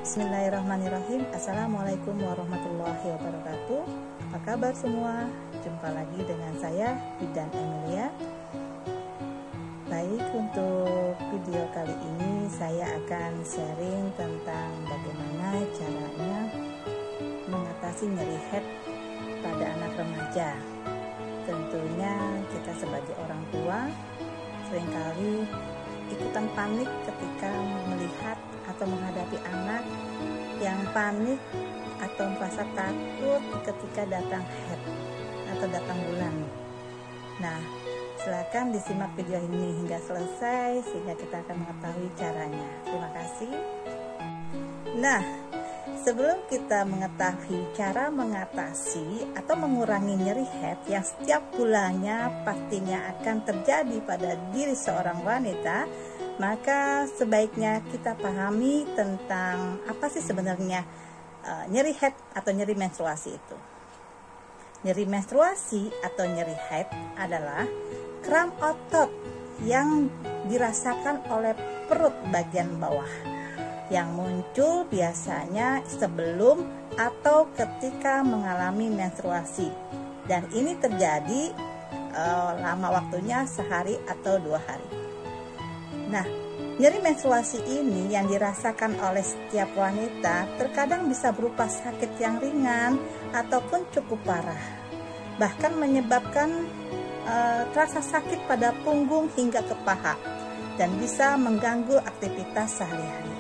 Bismillahirrahmanirrahim. Assalamualaikum warahmatullahi wabarakatuh. Apa kabar semua? Jumpa lagi dengan saya, Bidan Emilia. Baik, untuk video kali ini saya akan sharing tentang bagaimana caranya mengatasi nyeri head pada anak remaja. Tentunya kita sebagai orang tua seringkali ikutan panik ketika melihat atau menghadapi anak yang panik atau merasa takut ketika datang head atau datang bulan. Nah, silakan disimak video ini hingga selesai sehingga kita akan mengetahui caranya. Terima kasih. Nah, sebelum kita mengetahui cara mengatasi atau mengurangi nyeri head yang setiap bulannya pastinya akan terjadi pada diri seorang wanita, maka sebaiknya kita pahami tentang apa sih sebenarnya nyeri head atau nyeri menstruasi itu. Nyeri menstruasi atau nyeri head adalah kram otot yang dirasakan oleh perut bagian bawah yang muncul biasanya sebelum atau ketika mengalami menstruasi, dan ini terjadi lama waktunya sehari atau 2 hari. Nah, nyeri menstruasi ini yang dirasakan oleh setiap wanita terkadang bisa berupa sakit yang ringan ataupun cukup parah, bahkan menyebabkan rasa sakit pada punggung hingga ke paha dan bisa mengganggu aktivitas sehari-hari.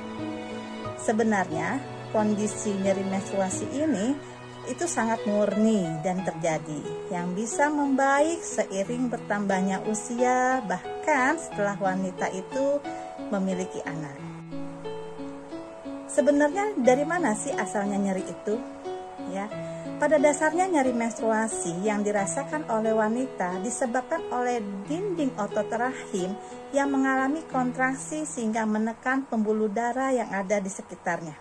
Sebenarnya kondisi nyeri menstruasi ini itu sangat murni dan terjadi yang bisa membaik seiring bertambahnya usia, bahkan setelah wanita itu memiliki anak. Sebenarnya dari mana sih asalnya nyeri itu? Ya, pada dasarnya nyeri menstruasi yang dirasakan oleh wanita disebabkan oleh dinding otot rahim yang mengalami kontraksi sehingga menekan pembuluh darah yang ada di sekitarnya.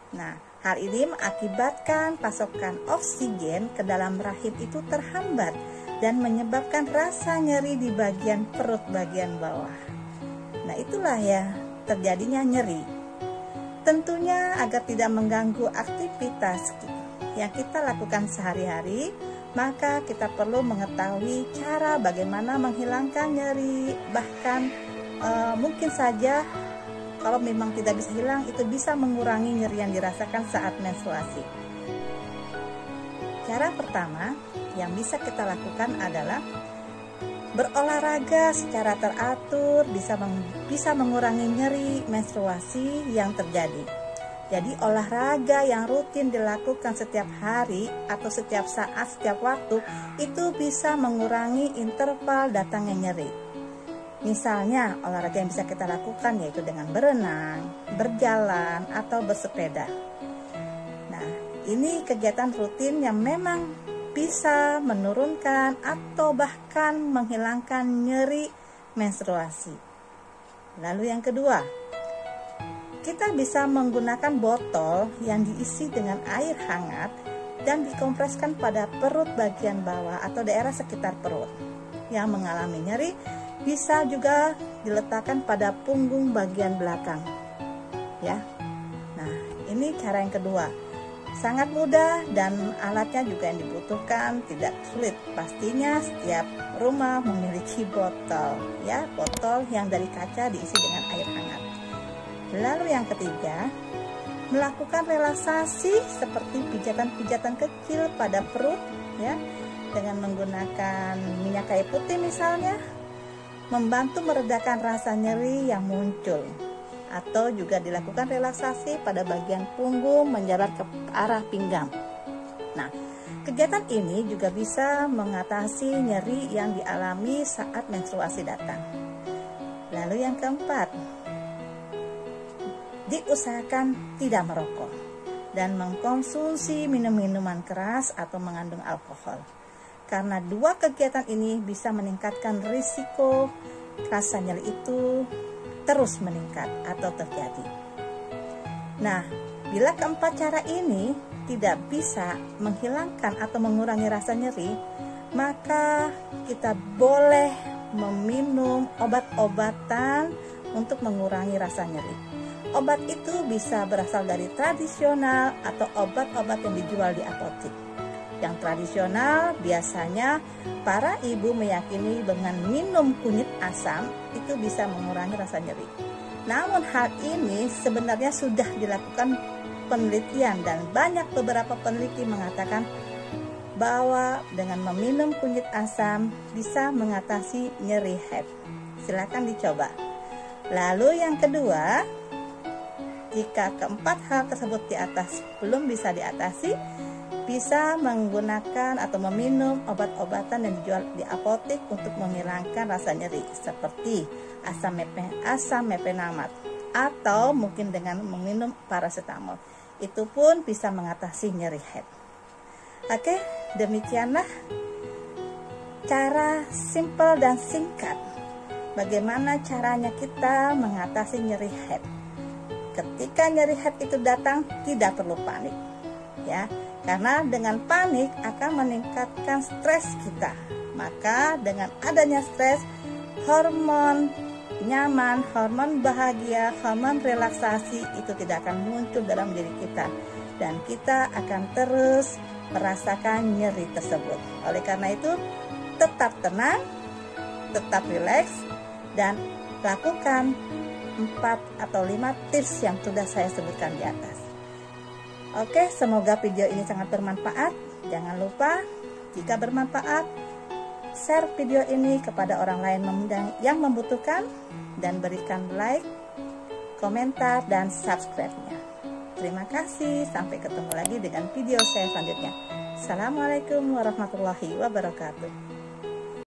Nah, hal ini mengakibatkan pasokan oksigen ke dalam rahim itu terhambat dan menyebabkan rasa nyeri di bagian perut bagian bawah. Nah, itulah ya terjadinya nyeri. Tentunya agar tidak mengganggu aktivitas yang kita lakukan sehari-hari, maka kita perlu mengetahui cara bagaimana menghilangkan nyeri. Bahkan mungkin saja kalau memang tidak bisa hilang, itu bisa mengurangi nyeri yang dirasakan saat menstruasi. Cara pertama yang bisa kita lakukan adalah berolahraga secara teratur, bisa mengurangi nyeri menstruasi yang terjadi. Jadi olahraga yang rutin dilakukan setiap hari atau setiap saat, setiap waktu, itu bisa mengurangi interval datangnya nyeri. Misalnya olahraga yang bisa kita lakukan yaitu dengan berenang, berjalan, atau bersepeda. Nah, ini kegiatan rutin yang memang bisa menurunkan atau bahkan menghilangkan nyeri menstruasi. Lalu yang kedua, kita bisa menggunakan botol yang diisi dengan air hangat dan dikompreskan pada perut bagian bawah atau daerah sekitar perut. Yang mengalami nyeri bisa juga diletakkan pada punggung bagian belakang. Ya. Nah, ini cara yang kedua. Sangat mudah dan alatnya juga yang dibutuhkan tidak sulit. Pastinya setiap rumah memiliki botol, ya, botol yang dari kaca diisi dengan air hangat. Lalu yang ketiga, melakukan relaksasi seperti pijatan-pijatan kecil pada perut, ya, dengan menggunakan minyak kayu putih misalnya, membantu meredakan rasa nyeri yang muncul. Atau juga dilakukan relaksasi pada bagian punggung menjalar ke arah pinggang. Nah, kegiatan ini juga bisa mengatasi nyeri yang dialami saat menstruasi datang. Lalu yang keempat, diusahakan tidak merokok dan mengkonsumsi minum-minuman keras atau mengandung alkohol. Karena dua kegiatan ini bisa meningkatkan risiko rasa nyeri itu terus meningkat atau terjadi. Nah, bila keempat cara ini tidak bisa menghilangkan atau mengurangi rasa nyeri, maka kita boleh meminum obat-obatan untuk mengurangi rasa nyeri. Obat itu bisa berasal dari tradisional atau obat-obat yang dijual di apotek. Yang tradisional biasanya para ibu meyakini dengan minum kunyit asam itu bisa mengurangi rasa nyeri. Namun hal ini sebenarnya sudah dilakukan penelitian dan banyak beberapa peneliti mengatakan bahwa dengan meminum kunyit asam bisa mengatasi nyeri head. Silakan dicoba. Lalu yang kedua, jika keempat hal tersebut di atas belum bisa diatasi, bisa menggunakan atau meminum obat-obatan yang dijual di apotek untuk menghilangkan rasa nyeri seperti asam mefenamat atau mungkin dengan meminum paracetamol. Itu pun bisa mengatasi nyeri head. Oke, demikianlah cara simple dan singkat bagaimana caranya kita mengatasi nyeri head. Ketika nyeri head itu datang, tidak perlu panik ya. Karena dengan panik akan meningkatkan stres kita. Maka dengan adanya stres, hormon nyaman, hormon bahagia, hormon relaksasi itu tidak akan muncul dalam diri kita. Dan kita akan terus merasakan nyeri tersebut. Oleh karena itu, tetap tenang, tetap rileks, dan lakukan 4 atau 5 tips yang sudah saya sebutkan di atas. Oke, semoga video ini sangat bermanfaat. Jangan lupa, jika bermanfaat, share video ini kepada orang lain yang membutuhkan dan berikan like, komentar, dan subscribe-nya. Terima kasih, sampai ketemu lagi dengan video saya selanjutnya. Assalamualaikum warahmatullahi wabarakatuh.